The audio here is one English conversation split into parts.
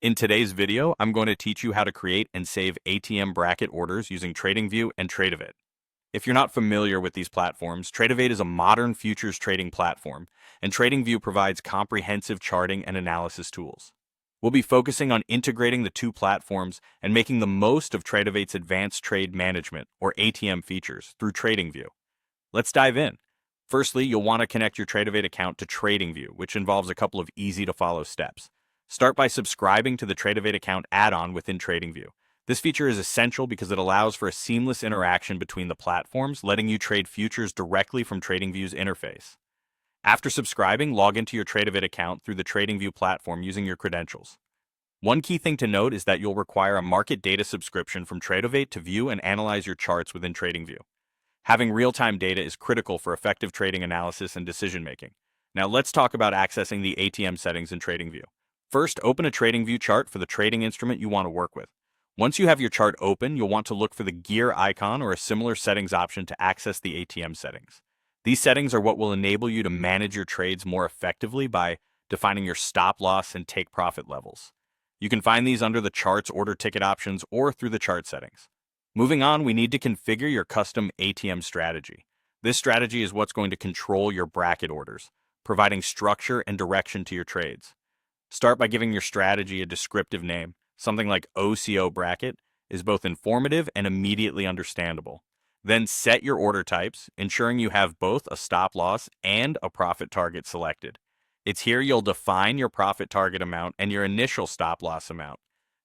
In today's video, I'm going to teach you how to create and save ATM bracket orders using TradingView and TradeView. If you're not familiar with these platforms, TradingView is a modern futures trading platform, and TradingView provides comprehensive charting and analysis tools. We'll be focusing on integrating the two platforms and making the most of TradingView's advanced trade management, or ATM features, through TradingView. Let's dive in. Firstly, you'll want to connect your TradingView account to TradingView, which involves a couple of easy-to-follow steps. Start by subscribing to the TradingView account add-on within TradingView. This feature is essential because it allows for a seamless interaction between the platforms, letting you trade futures directly from TradingView's interface. After subscribing, log into your TradingView account through the TradingView platform using your credentials. One key thing to note is that you'll require a market data subscription from TradingView to view and analyze your charts within TradingView. Having real-time data is critical for effective trading analysis and decision-making. Now let's talk about accessing the ATM settings in TradingView. First, open a TradingView chart for the trading instrument you want to work with. Once you have your chart open, you'll want to look for the gear icon or a similar settings option to access the ATM settings. These settings are what will enable you to manage your trades more effectively by defining your stop loss and take profit levels. You can find these under the chart's order ticket options or through the chart settings. Moving on, we need to configure your custom ATM strategy. This strategy is what's going to control your bracket orders, providing structure and direction to your trades. Start by giving your strategy a descriptive name. Something like OCO bracket is both informative and immediately understandable. Then set your order types, ensuring you have both a stop loss and a profit target selected. It's here you'll define your profit target amount and your initial stop loss amount.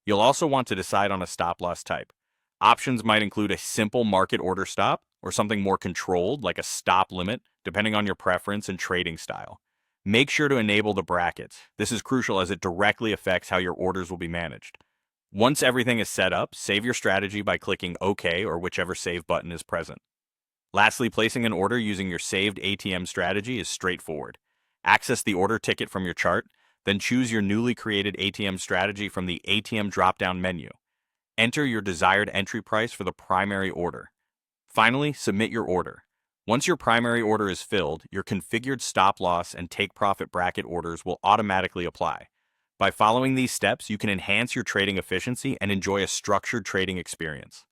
You'll also want to decide on a stop loss type. Options might include a simple market order stop or something more controlled like a stop limit, depending on your preference and trading style. Make sure to enable the brackets. This is crucial as it directly affects how your orders will be managed. Once everything is set up, save your strategy by clicking OK or whichever save button is present. Lastly, placing an order using your saved ATM strategy is straightforward. Access the order ticket from your chart, then choose your newly created ATM strategy from the ATM drop-down menu. Enter your desired entry price for the primary order. Finally, submit your order. Once your primary order is filled, your configured stop loss and take profit bracket orders will automatically apply. By following these steps, you can enhance your trading efficiency and enjoy a structured trading experience.